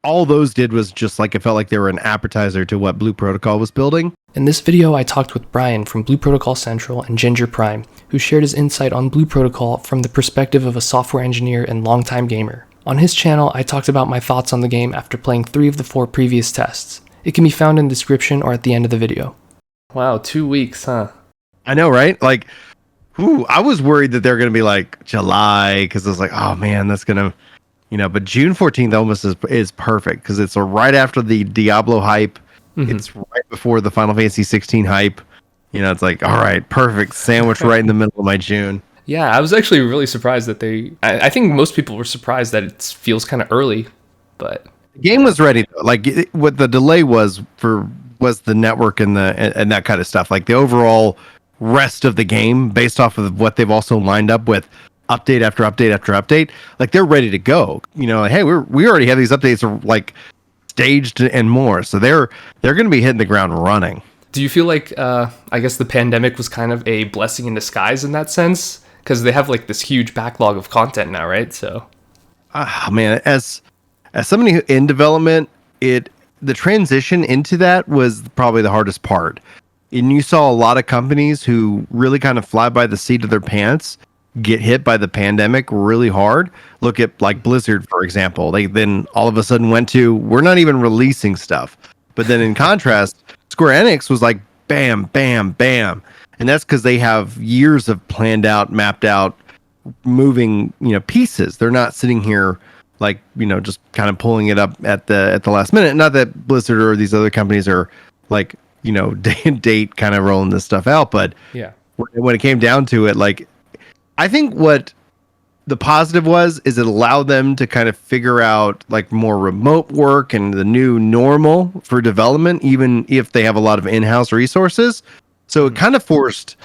all those did was just like, it felt like they were an appetizer to what Blue Protocol was building. In this video, I talked with Brian from Blue Protocol Central and Ginger Prime, who shared his insight on Blue Protocol from the perspective of a software engineer and longtime gamer. On his channel, I talked about my thoughts on the game after playing 3 of the 4 previous tests. It can be found in the description or at the end of the video. Wow, 2 weeks, huh? I know, right? Like, I was worried that they're going to be like July, because I was like, oh man, that's going to, but June 14th almost is perfect, because it's right after the Diablo hype. Mm-hmm. It's right before the Final Fantasy 16 hype. It's like, all right, perfect, sandwich right in the middle of my June. Yeah, I was actually really surprised that I think most people were surprised that it feels kind of early, but the game was ready though. Like what the delay was the network and that kind of stuff. Like the overall rest of the game, based off of what they've also lined up with update after update after update, like they're ready to go. Like, hey, we already have these updates like staged and more, so they're going to be hitting the ground running. Do you feel like I guess the pandemic was kind of a blessing in disguise in that sense, because they have like this huge backlog of content now, right? So man, as somebody who in development, the transition into that was probably the hardest part. And you saw a lot of companies who really kind of fly by the seat of their pants get hit by the pandemic really hard. Look at like Blizzard, for example. They then all of a sudden went to, we're not even releasing stuff. But then in contrast, Square Enix was like, bam, bam, bam. And that's because they have years of planned out, mapped out, moving, pieces. They're not sitting here like, just kind of pulling it up at the last minute. Not that Blizzard or these other companies are like, day and date kind of rolling this stuff out. But yeah, when it came down to it, like, I think what the positive is it allowed them to kind of figure out like more remote work and the new normal for development, even if they have a lot of in-house resources. So it kind of forced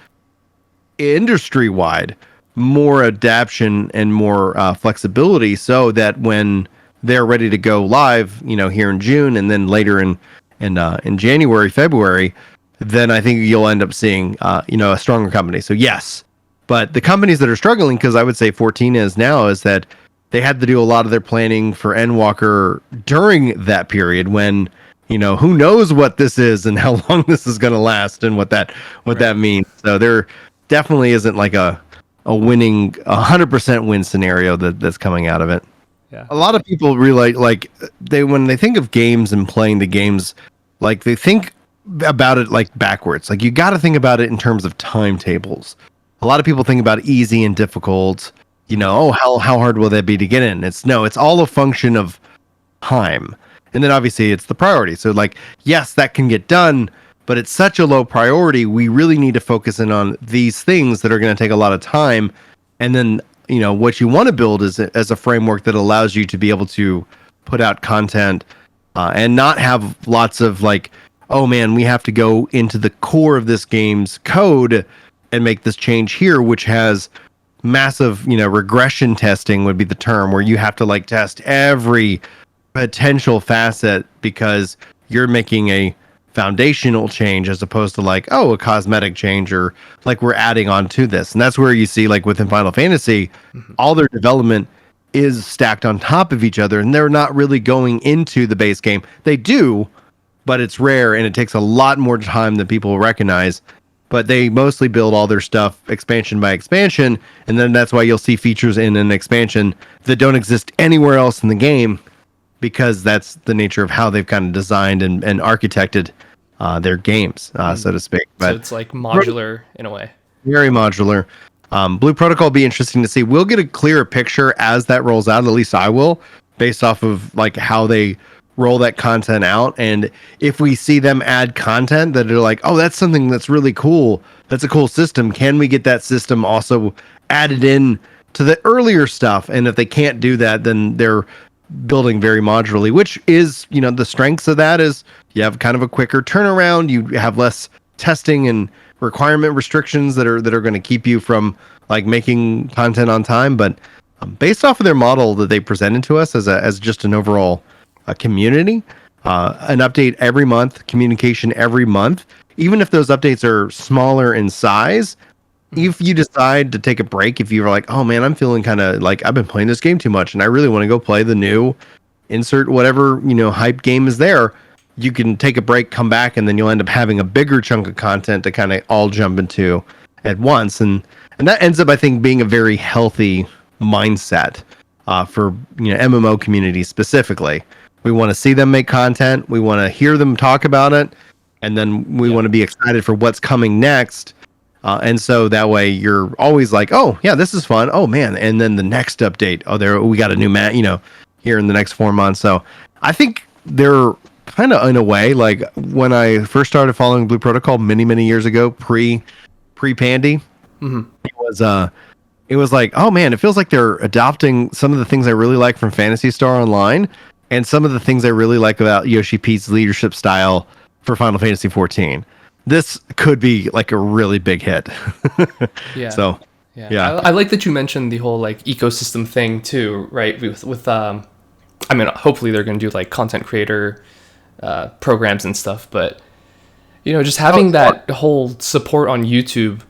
industry-wide more adaptation and more flexibility, so that when they're ready to go live, here in June and then later in January, February, then I think you'll end up seeing a stronger company. So yes. But the companies that are struggling, because I would say 14 is that they had to do a lot of their planning for Endwalker during that period when, who knows what this is and how long this is going to last and what that means. So there definitely isn't like a winning 100% win scenario that's coming out of it. Yeah. A lot of people really like when they think of games and playing the games, like they think about it like backwards. Like you got to think about it in terms of timetables. A lot of people think about easy and difficult, how hard will that be to get in? It's all a function of time. And then obviously it's the priority. So like, yes, that can get done, but it's such a low priority. We really need to focus in on these things that are going to take a lot of time. And then, what you want to build is as a framework that allows you to be able to put out content and not have lots of like, oh man, we have to go into the core of this game's code and make this change here, which has massive, regression testing would be the term, where you have to like test every potential facet because you're making a foundational change as opposed to like, a cosmetic change, or like we're adding on to this. And that's where you see like within Final Fantasy, all their development is stacked on top of each other, and they're not really going into the base game. They do, but it's rare and it takes a lot more time than people recognize. But they mostly build all their stuff expansion by expansion, and then that's why you'll see features in an expansion that don't exist anywhere else in the game, because that's the nature of how they've kind of designed and architected their games, so to speak. But so it's like modular in a way. Very modular. Blue Protocol will be interesting to see. We'll get a clearer picture as that rolls out, at least I will, based off of like how they roll that content out. And if we see them add content that are like, oh, that's something that's really cool, that's a cool system, can we get that system also added in to the earlier stuff? And if they can't do that, then they're building very modularly, which is, the strengths of that is you have kind of a quicker turnaround, you have less testing and requirement restrictions that are going to keep you from like making content on time. But based off of their model that they presented to us as just an overall community, an update every month, communication every month, even if those updates are smaller in size, if you decide to take a break, if you're like, oh man, I'm feeling kind of like I've been playing this game too much and I really want to go play the new insert whatever, hype game is there. You can take a break, come back, and then you'll end up having a bigger chunk of content to kind of all jump into at once. And that ends up, I think, being a very healthy mindset for MMO communities specifically. We want to see them make content. We want to hear them talk about it. And then we want to be excited for what's coming next. And so that way you're always like, oh, yeah, this is fun. Oh, man. And then the next update. Oh, we got a new map, here in the next 4 months. So I think they're kind of in a way like when I first started following Blue Protocol many years ago, pre-Pandy. It was like, oh, man, it feels like they're adopting some of the things I really like from Phantasy Star Online and some of the things I really like about Yoshi P's leadership style for Final Fantasy 14. This could be like a really big hit. Yeah. So, yeah. I like that you mentioned the whole like ecosystem thing too, right? With I mean, hopefully they're going to do like content creator programs and stuff, but just having that whole support on YouTube,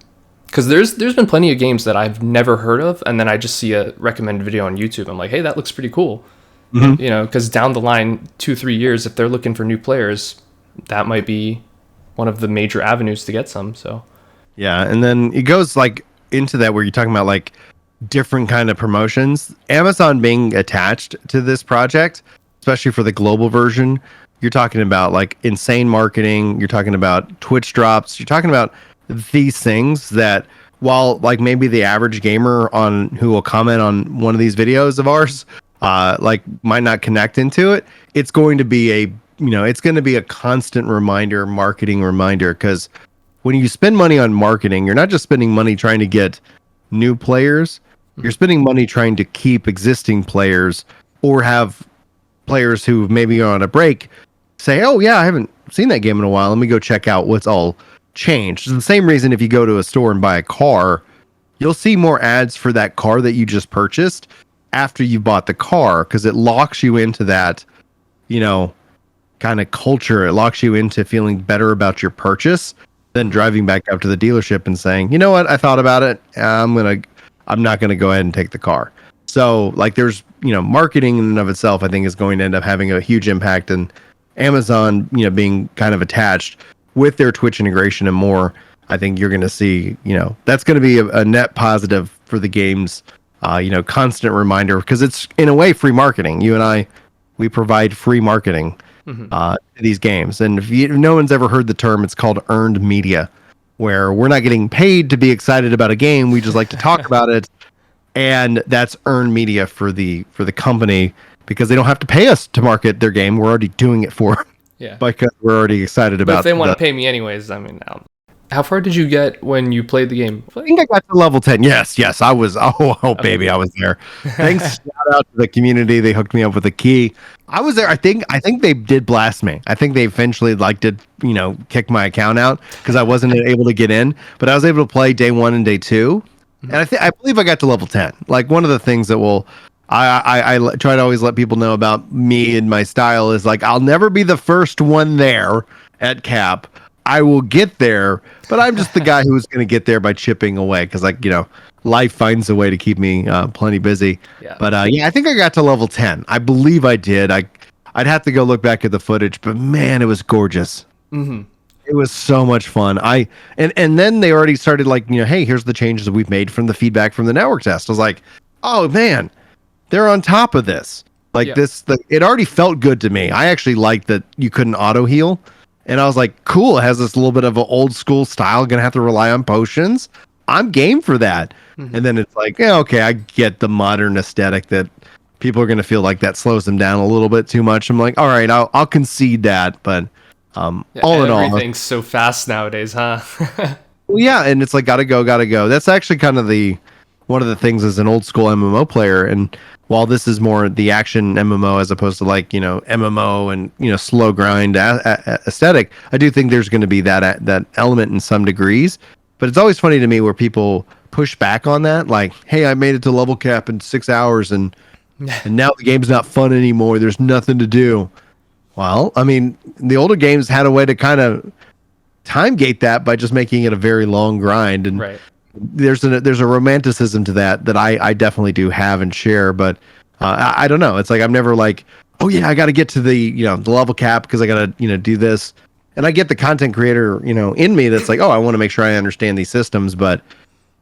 because there's been plenty of games that I've never heard of, and then I just see a recommended video on YouTube. I'm like, hey, that looks pretty cool. Because down the line, 2-3 years, if they're looking for new players, that might be one of the major avenues to get some. So yeah, and then it goes like into that where you're talking about like different kind of promotions. Amazon being attached to this project, especially for the global version, you're talking about like insane marketing. You're talking about Twitch drops. You're talking about these things that, while like maybe the average gamer on who will comment on one of these videos of ours like might not connect into it, it's going to be a constant reminder, marketing reminder, because when you spend money on marketing, you're not just spending money trying to get new players, you're spending money trying to keep existing players or have players who maybe are on a break say, oh yeah, I haven't seen that game in a while, let me go check out what's all changed. It's the same reason if you go to a store and buy a car, you'll see more ads for that car that you just purchased after you bought the car, because it locks you into that kind of culture. It locks you into feeling better about your purchase than driving back up to the dealership and saying, you know what, I thought about it, I'm not gonna go ahead and take the car. So like there's marketing in and of itself, I think, is going to end up having a huge impact, and Amazon being kind of attached with their Twitch integration and more, I think you're going to see that's going to be a net positive for the games. Constant reminder, because it's in a way free marketing. You and I, we provide free marketing to these games. And if no one's ever heard the term, it's called earned media, where we're not getting paid to be excited about a game. We just like to talk about it. And that's earned media for the company, because they don't have to pay us to market their game. We're already doing it for them. Yeah. Because we're already excited about it. But if they want to pay me anyways, I mean, how far did you get when you played the game? I think I got to level 10. Yes, I was. Oh, baby, I was there. Thanks, shout out to the community. They hooked me up with a key. I was there. I think they did blast me. I think they eventually did kick my account out because I wasn't able to get in. But I was able to play day 1 and day 2, and I believe I got to level 10. Like, one of the things that I try to always let people know about me and my style is like, I'll never be the first one there at cap. I will get there, but I'm just the guy who's going to get there by chipping away, because life finds a way to keep me plenty busy. Yeah. But I think I got to level 10. I believe I did. I'd have to go look back at the footage, but man, it was gorgeous. Mm-hmm. It was so much fun. And then they already started hey, here's the changes that we've made from the feedback from the network test. I was like, oh man, they're on top of this. It already felt good to me. I actually liked that you couldn't auto heal. And I was like, cool, it has this little bit of an old school style, gonna have to rely on potions. I'm game for that. Mm-hmm. And then it's like, yeah, okay, I get the modern aesthetic that people are gonna feel like that slows them down a little bit too much. I'm like, all right, I'll concede that, but all in all, everything's so fast nowadays, huh? Well, yeah, and it's like gotta go. That's actually kind of one of the things as an old school MMO player. And while this is more the action MMO as opposed to MMO and slow grind aesthetic, I do think there's going to be that element in some degrees. But it's always funny to me where people push back on that, like, hey, I made it to level cap in 6 hours and now the game's not fun anymore. There's nothing to do. Well, I mean, the older games had a way to kind of time gate that by just making it a very long grind. And right. There's a romanticism to that I definitely do have and share, but I don't know. It's like I'm never like, oh yeah, I got to get to the the level cap because I got to do this, and I get the content creator in me that's like, oh, I want to make sure I understand these systems, but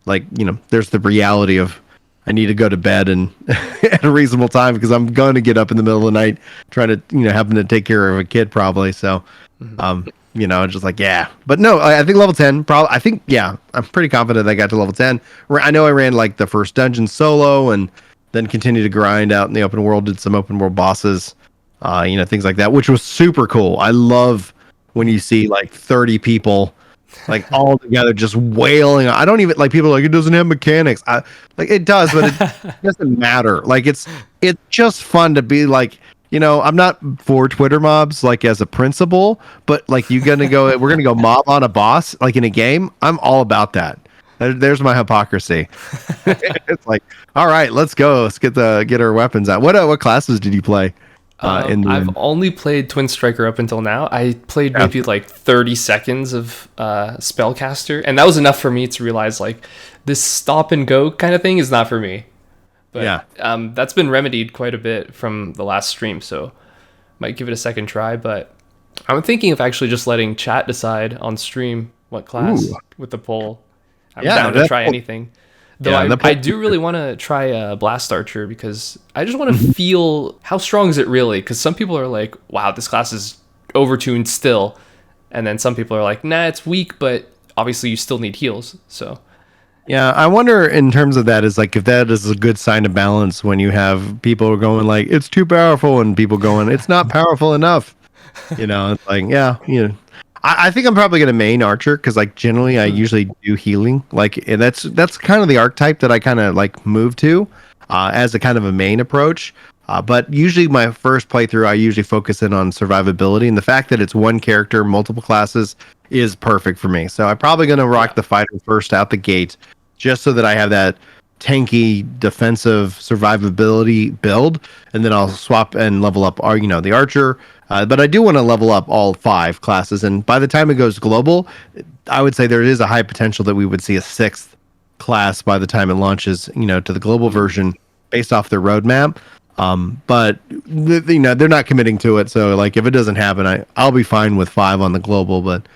like there's the reality of I need to go to bed and at a reasonable time because I'm going to get up in the middle of the night trying to having to take care of a kid probably. So just like, yeah, but no, I think level 10 probably, I think, yeah, I'm pretty confident I got to level 10. I know I ran like the first dungeon solo and then continued to grind out in the open world, did some open world bosses, things like that, which was super cool. I love when you see like 30 people like all together just wailing. I don't even like, people are like, it doesn't have mechanics. Like it does, but it doesn't matter. Like it's just fun to be like, I'm not for Twitter mobs like as a principle, but like we're gonna go mob on a boss like in a game. I'm all about that. There's my hypocrisy. It's like, all right, let's go. Let's get our weapons out. What classes did you play? I've only played Twin Striker up until now. I played maybe like 30 seconds of Spellcaster, and that was enough for me to realize like this stop and go kind of thing is not for me. But yeah, that's been remedied quite a bit from the last stream, so might give it a second try. But I'm thinking of actually just letting chat decide on stream what class with the poll. I'm down to try anything. Though I do really want to try Blast Archer because I just want to feel how strong is it really. Because some people are like, wow, this class is overtuned still. And then some people are like, nah, it's weak, but obviously you still need heals. So yeah, I wonder in terms of that is like if that is a good sign of balance when you have people going like, it's too powerful, and people going, it's not powerful enough. It's like, yeah, I think I'm probably gonna main Archer because like generally I usually do healing, like, and that's kind of the archetype that I kind of like move to as a kind of a main approach. But usually my first playthrough I usually focus in on survivability, and the fact that it's one character, multiple classes is perfect for me. So I'm probably gonna rock the fighter first out the gate, just so that I have that tanky defensive survivability build, and then I'll swap and level up the Archer. But I do want to level up all 5 classes, and by the time it goes global, I would say there is a high potential that we would see a 6th class by the time it launches, to the global version based off their roadmap. But they're not committing to it, so like if it doesn't happen, I'll be fine with 5 on the global. But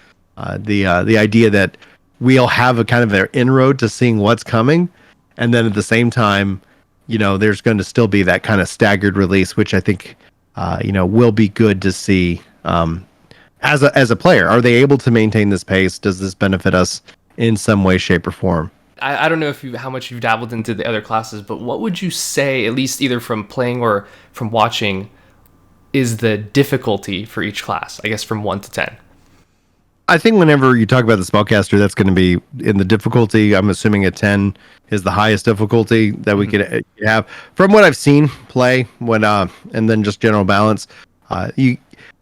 the idea that we'll have a kind of an inroad to seeing what's coming, and then at the same time, there's going to still be that kind of staggered release, which I think will be good to see as a player. Are they able to maintain this pace? Does this benefit us in some way, shape, or form? I don't know how much you've dabbled into the other classes, but what would you say, at least either from playing or from watching, is the difficulty for each class? I guess from 1 to 10. I think whenever you talk about the spellcaster, that's going to be in the difficulty. I'm assuming a 10 is the highest difficulty that we could have. From what I've seen play, and then just general balance, the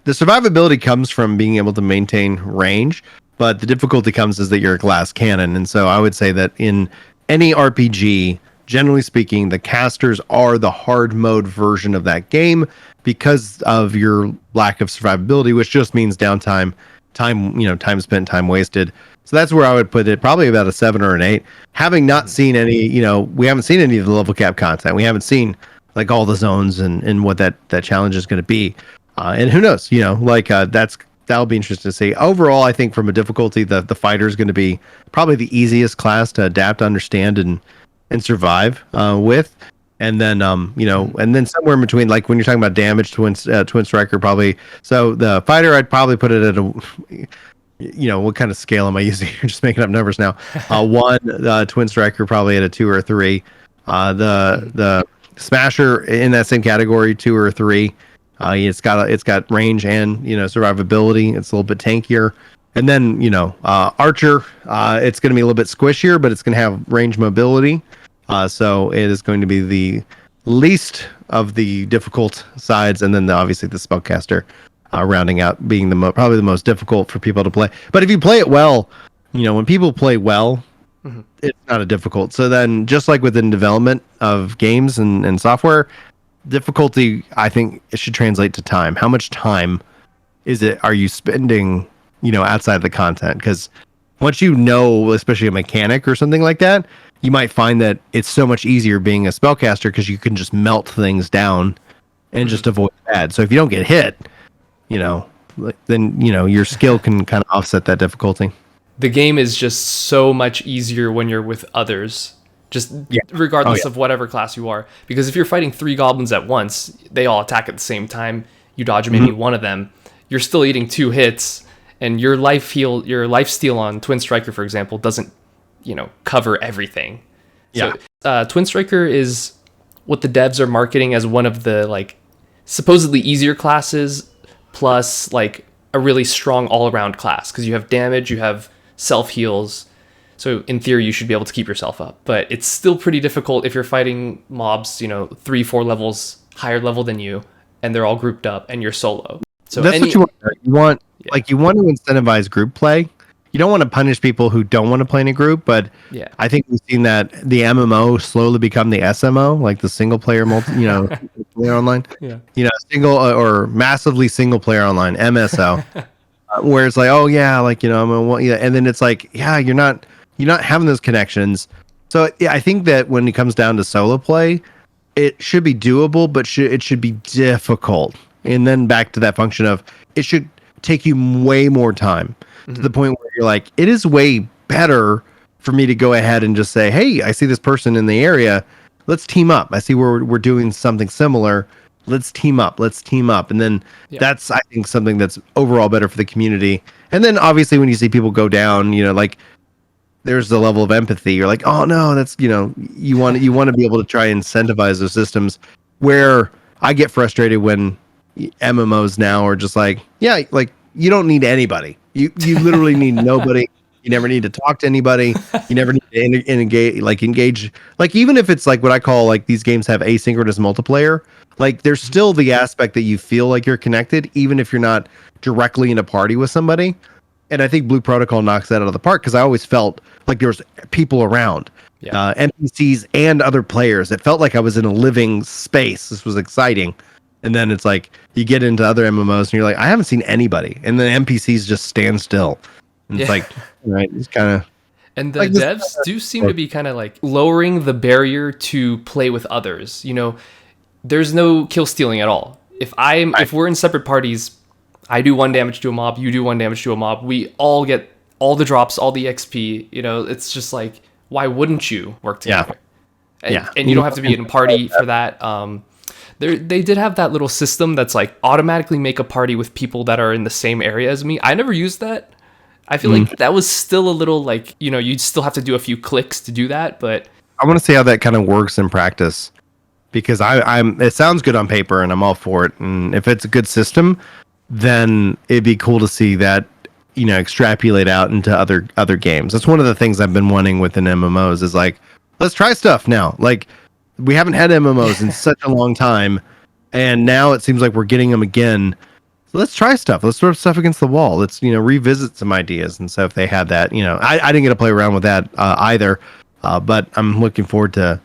survivability comes from being able to maintain range, but the difficulty comes is that you're a glass cannon. And so I would say that in any RPG, generally speaking, the casters are the hard mode version of that game because of your lack of survivability, which just means downtime. Time spent, time wasted. So that's where I would put it, probably about a 7 or an 8. Having not seen any, we haven't seen any of the level cap content. We haven't seen like all the zones and what that challenge is going to be. And who knows, that'll be interesting to see. Overall, I think from a difficulty, the fighter is going to be probably the easiest class to adapt, understand, and survive with. And then, and then somewhere in between, like when you're talking about damage, Twin Striker probably. So the fighter, I'd probably put it at a, what kind of scale am I using? You're just making up numbers now. 1, Twin Striker probably at a 2 or a 3. The Smasher in that same category, 2 or 3. It's got range and survivability. It's a little bit tankier. And then Archer, it's going to be a little bit squishier, but it's going to have range mobility. So it is going to be the least of the difficult sides, and then obviously the spellcaster rounding out being probably the most difficult for people to play. But if you play it well, when people play well, it's not a difficult. So then, just like within development of games and software, difficulty, I think it should translate to time. How much time are you spending, outside of the content? Because once especially a mechanic or something like that, you might find that it's so much easier being a spellcaster because you can just melt things down and just avoid bad. So if you don't get hit, you know, then your skill can kind of offset that difficulty. The game is just so much easier when you're with others, just regardless of whatever class you are. Because if you're fighting 3 goblins at once, they all attack at the same time. You dodge maybe one of them. You're still eating 2 hits, and your life steal on Twin Striker, for example, doesn't cover everything. Yeah. So Twin Striker is what the devs are marketing as one of the like supposedly easier classes, plus like a really strong all-around class, because you have damage, you have self-heals, so in theory you should be able to keep yourself up. But it's still pretty difficult if you're fighting mobs 3-4 levels higher level than you, and they're all grouped up and you're solo. So that's what you want. You want to incentivize group play. You don't want to punish people who don't want to play in a group, but I think we've seen that the MMO slowly become the SMO, like the single player player online. Single or massively single player online, MSO, where it's like, oh yeah, like and then it's like, yeah, you're not having those connections. So I think that when it comes down to solo play, it should be doable, but it should be difficult. And then back to that function of it should take you way more time. To the point where you're like, it is way better for me to go ahead and just say, hey, I see this person in the area. Let's team up. I see we're doing something similar. Let's team up. And then that's, I think, something that's overall better for the community. And then obviously when you see people go down, like there's the level of empathy. You're like, oh no, that's, you want to be able to try and incentivize those systems, where I get frustrated when MMOs now are just like, yeah, like you don't need anybody. You literally need nobody. You never need to talk to anybody. You never need to engage. Like, even if it's like what I call, like, these games have asynchronous multiplayer, like there's still the aspect that you feel like you're connected, even if you're not directly in a party with somebody. And I think Blue Protocol knocks that out of the park, because I always felt like there was people around, NPCs and other players. It felt like I was in a living space. This was exciting. And then it's like you get into other MMOs and you're like, I haven't seen anybody, and the NPCs just stand still. And it's like, right, it's kind of. And the devs do seem to be kind of like lowering the barrier to play with others. There's no kill stealing at all. If we're in separate parties, I do 1 damage to a mob, you do 1 damage to a mob, we all get all the drops, all the XP. It's just like, why wouldn't you work together? And you don't have to be in a party for that. They did have that little system that's like automatically make a party with people that are in the same area as me. I never used that. I feel like that was still a little like, you'd still have to do a few clicks to do that, but I want to see how that kind of works in practice, because it sounds good on paper and I'm all for it. And if it's a good system, then it'd be cool to see that, extrapolate out into other games. That's one of the things I've been wanting within MMOs, is like, let's try stuff now. Like, we haven't had MMOs in such a long time, and now it seems like we're getting them again. So let's try stuff. Let's throw stuff against the wall. Let's revisit some ideas. And so if they had that, I didn't get to play around with that either, but I'm looking forward to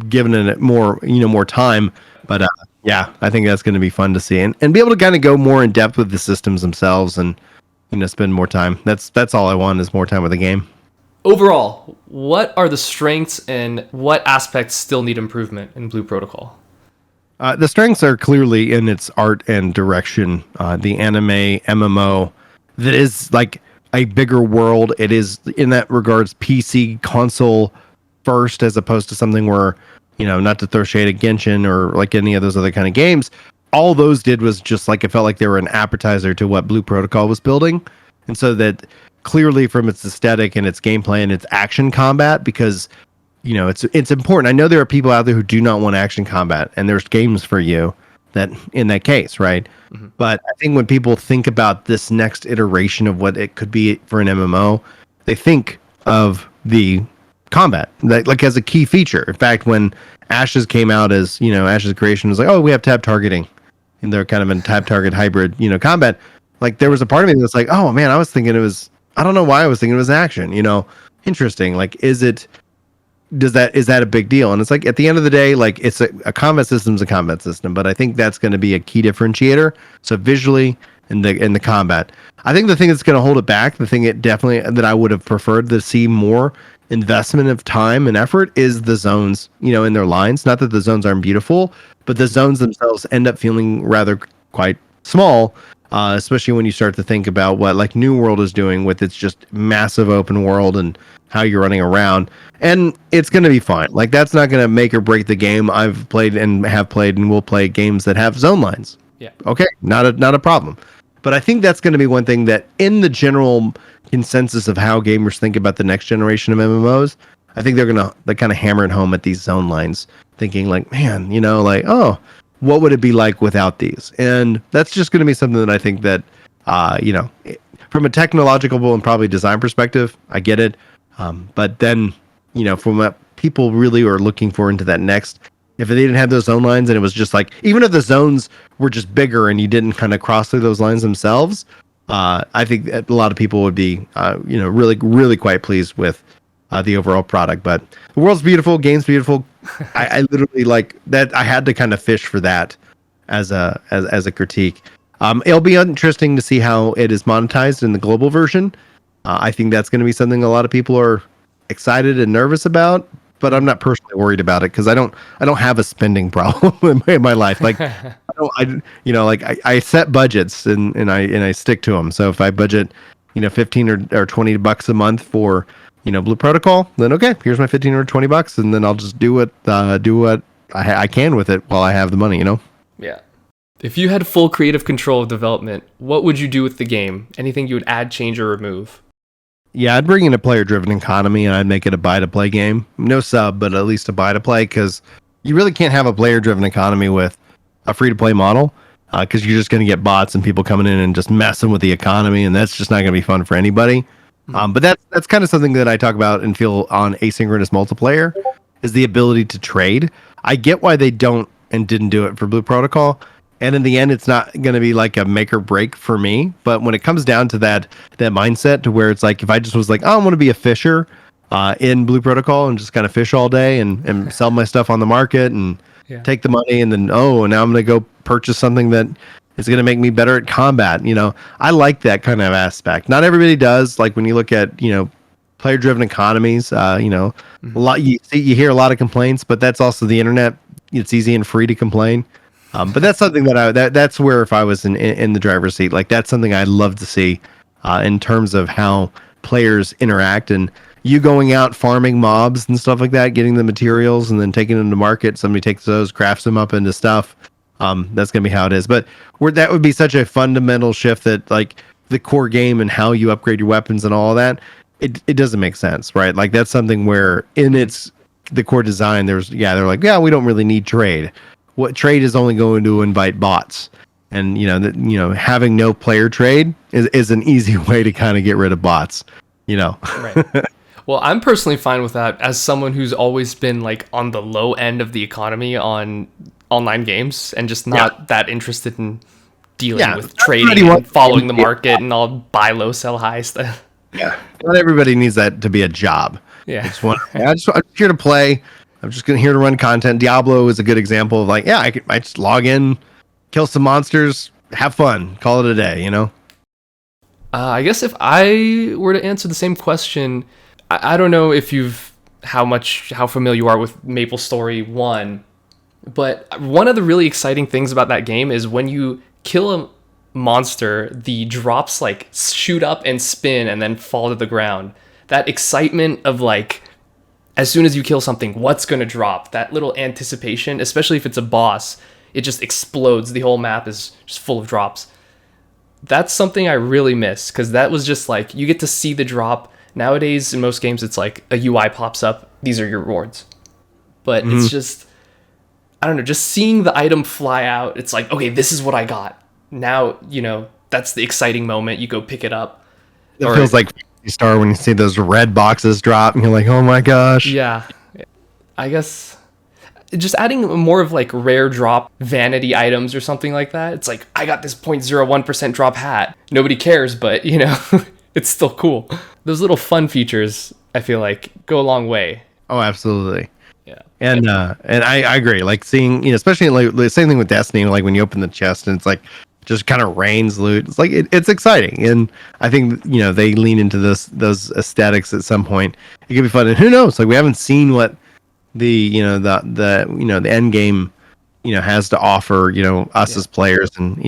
giving it more time. But I think that's going to be fun to see, and be able to kind of go more in depth with the systems themselves, and spend more time. That's all I want, is more time with the game. Overall, what are the strengths and what aspects still need improvement in Blue Protocol? The strengths are clearly in its art and direction. The anime MMO that is like a bigger world. It is, in that regards, PC console first, as opposed to something where, not to throw shade at Genshin or like any of those other kind of games. All those did was just like, it felt like they were an appetizer to what Blue Protocol was building. And so that clearly, from its aesthetic and its gameplay and its action combat, because it's important. I know there are people out there who do not want action combat, and there's games for you that in that case, right? But I think when people think about this next iteration of what it could be for an MMO, they think of the combat like as a key feature. In fact, when Ashes came out, as Ashes creation was like, oh, we have tab targeting, and they're kind of in tab target hybrid combat. Like, there was a part of me that was like, oh man, I was thinking it was, I don't know why I was thinking it was action. Interesting. Like, is that a big deal? And it's like, at the end of the day, like, it's a combat system's a combat system, but I think that's going to be a key differentiator. So visually, in the combat, I think the thing that's going to hold it back, the thing that I would have preferred to see more, investment of time and effort is the zones, in their lines. Not that the zones aren't beautiful, but the zones themselves end up feeling rather quite small, especially when you start to think about what like New World is doing with its just massive open world and how you're running around. And it's going to be fine. Like that's not going to make or break the game. I've played and have played and will play games that have zone lines. Yeah. Okay, not a problem. But I think that's going to be one thing that in the general consensus of how gamers think about the next generation of MMOs, I think they're going to kind of hammer it home at these zone lines, thinking like, man, like, oh, what would it be like without these? And that's just going to be something that I think that, from a technological and probably design perspective, I get it. But then, from what people really are looking for into that next, if they didn't have those zone lines and it was just like, even if the zones were just bigger and you didn't kind of cross through those lines themselves, I think that a lot of people would be, really, really quite pleased with the overall product. But the world's beautiful, game's beautiful. I literally like that. I had to kind of fish for that as a critique. It'll be interesting to see how it is monetized in the global version. I think that's going to be something a lot of people are excited and nervous about, but I'm not personally worried about it because I don't have a spending problem in my life. Like I set budgets and I stick to them. So if I budget, 15 or $20 a month for, Blue Protocol, then okay, here's my 15 or $20, and then I'll just do what I can with it while I have the money. Yeah. If you had full creative control of development, what would you do with the game? Anything you would add, change, or remove? Yeah, I'd bring in a player-driven economy, and I'd make it a buy-to-play game. No sub, but at least a buy-to-play, because you really can't have a player-driven economy with a free-to-play model, because you're just going to get bots and people coming in and just messing with the economy, and that's just not going to be fun for anybody. But that's kind of something that I talk about and feel on asynchronous multiplayer, is the ability to trade. I get why they don't and didn't do it for Blue Protocol, and in the end, it's not going to be like a make or break for me. But when it comes down to that mindset to where it's like, if I just was like, oh, I want to be a fisher in Blue Protocol and just kind of fish all day and sell my stuff on the market and take the money, and then, now I'm going to go purchase something that is going to make me better at combat. I like that kind of aspect. Not everybody does. Like when you look at, player driven economies, a lot, you hear a lot of complaints, but that's also the internet. It's easy and free to complain. But that's something that that's where, if I was in the driver's seat, like that's something I'd love to see in terms of how players interact, and you going out farming mobs and stuff like that, getting the materials and then taking them to market. Somebody takes those, crafts them up into stuff. That's going to be how it is. But that would be such a fundamental shift that like the core game and how you upgrade your weapons and all of that, it doesn't make sense, right? Like that's something where in the core design, they're like, yeah, we don't really need trade. What trade is only going to invite bots, and having no player trade is an easy way to kind of get rid of bots. Right. Well, I'm personally fine with that as someone who's always been like on the low end of the economy on online games and just not that interested in dealing with trading and following the market and all buy low, sell high stuff. Yeah, not everybody needs that to be a job. Yeah, I'm here to play. I'm just here to run content. Diablo is a good example of like, I just log in, kill some monsters, have fun, call it a day, I guess if I were to answer the same question, I don't know if how familiar you are with MapleStory 1, but one of the really exciting things about that game is when you kill a monster, the drops like shoot up and spin and then fall to the ground. That excitement of like, as soon as you kill something, what's going to drop? That little anticipation, especially if it's a boss, it just explodes. The whole map is just full of drops. That's something I really miss, because that was just like, you get to see the drop. Nowadays, in most games, it's like a UI pops up. These are your rewards. But it's just, I don't know, just seeing the item fly out. It's like, okay, this is what I got. Now, that's the exciting moment. You go pick it up. It feels like Star when you see those red boxes drop and you're like, oh my gosh. Yeah. I guess just adding more of like rare drop vanity items or something like that. It's like, I got this 0.01% drop hat. Nobody cares, but it's still cool. Those little fun features, I feel like, go a long way. Oh, absolutely. Yeah. And I agree. Like seeing, especially like the same thing with Destiny, like when you open the chest and it's like just kind of rains loot. It's like it's exciting, and I think they lean into those aesthetics at some point. It could be fun, and who knows? Like we haven't seen what the the end game has to offer us as players, and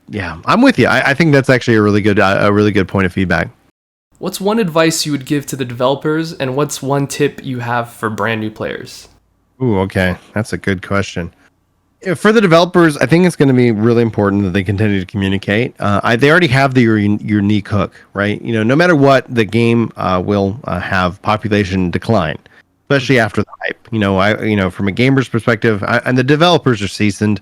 yeah, I'm with you. I think that's actually a really good point of feedback. What's one advice you would give to the developers, and what's one tip you have for brand new players? Ooh, okay, that's a good question. For the developers, I think it's going to be really important that they continue to communicate. They already have the unique hook, right? No matter what, the game will have population decline, especially after the hype. From a gamer's perspective, and the developers are seasoned,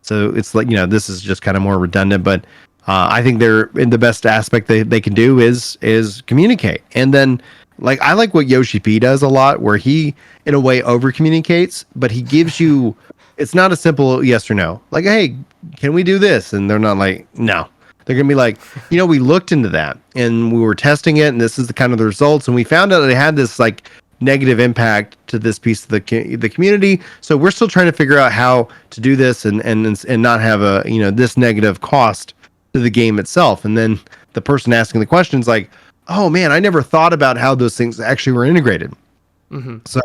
so it's like this is just kind of more redundant. But I think they're in the best aspect they can do is communicate, and then I like what Yoshi P does a lot, where he in a way over communicates, but he gives you. It's not a simple yes or no. Like, hey, can we do this? And they're not like, no. They're going to be like, we looked into that and we were testing it, and this is the kind of the results. And we found out that it had this negative impact to this piece of the community. So we're still trying to figure out how to do this and not have a, this negative cost to the game itself. And then the person asking the questions like, oh man, I never thought about how those things actually were integrated. Mm-hmm. So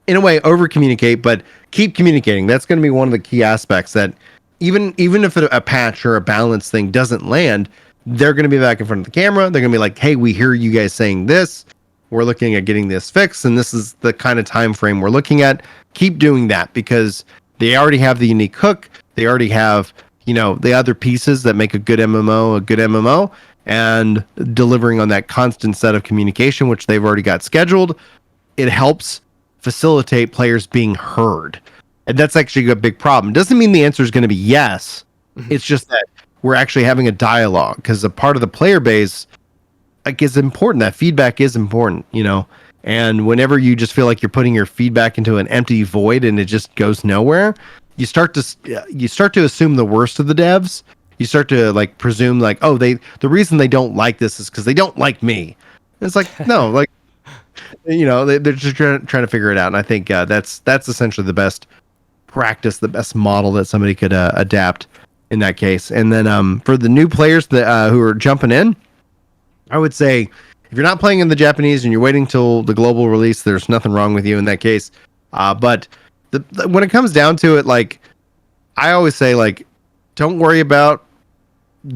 in a way, over communicate, but keep communicating. That's going to be one of the key aspects that even if a patch or a balance thing doesn't land, they're going to be back in front of the camera. They're going to be like, hey, we hear you guys saying this. We're looking at getting this fixed, and this is the kind of time frame we're looking at. Keep doing that because they already have the unique hook. They already have, the other pieces that make a good MMO, and delivering on that constant set of communication, which they've already got scheduled. It helps facilitate players being heard, and that's actually a big problem. Doesn't mean the answer is going to be yes. Mm-hmm. It's just that we're actually having a dialogue, because a part of the player base is important. That feedback is important, and whenever you just feel like you're putting your feedback into an empty void and it just goes nowhere, you start to assume the worst of the devs. You start to presume oh, the reason they don't like this is because they don't like me. And it's like, no, they're just trying to figure it out. And I think that's essentially the best practice, the best model that somebody could adapt in that case. And then for the new players that who are jumping in, I would say if you're not playing in the Japanese and you're waiting till the global release, there's nothing wrong with you in that case. But when it comes down to it, I always say, don't worry about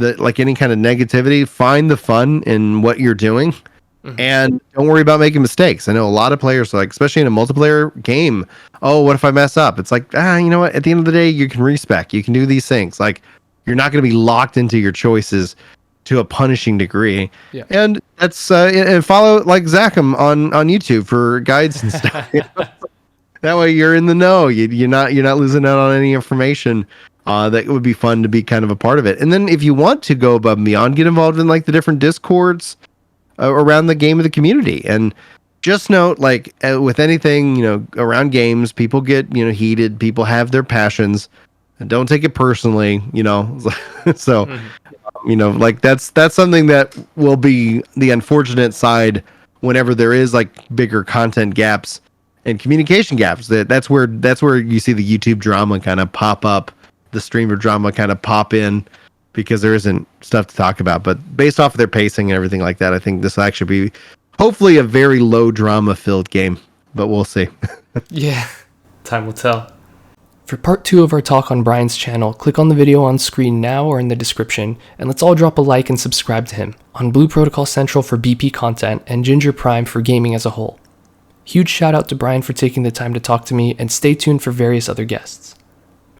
any kind of negativity. Find the fun in what you're doing. Mm-hmm. And don't worry about making mistakes. I know a lot of players, especially in a multiplayer game, oh, what if I mess up? It's you know what? At the end of the day, you can respec. You can do these things. You're not going to be locked into your choices to a punishing degree. Yeah. And that's and follow Zakum on YouTube for guides and stuff. That way you're in the know. You're not losing out on any information. That would be fun to be kind of a part of it. And then if you want to go above and beyond, get involved in the different discords around the game of the community. And just note, with anything, around games, people get, heated. People have their passions, and don't take it personally, So, that's something that will be the unfortunate side whenever there is bigger content gaps and communication gaps. That's where you see the YouTube drama kind of pop up, the streamer drama kind of pop in, because there isn't stuff to talk about. But based off of their pacing and everything like that, I think this will actually be hopefully a very low drama filled game, but we'll see. Yeah, time will tell. For part 2 of our talk on Brian's channel, click on the video on screen now or in the description, and let's all drop a like and subscribe to him on Blue Protocol Central for BP content and Ginger Prime for gaming as a whole. Huge shout out to Brian for taking the time to talk to me, and stay tuned for various other guests.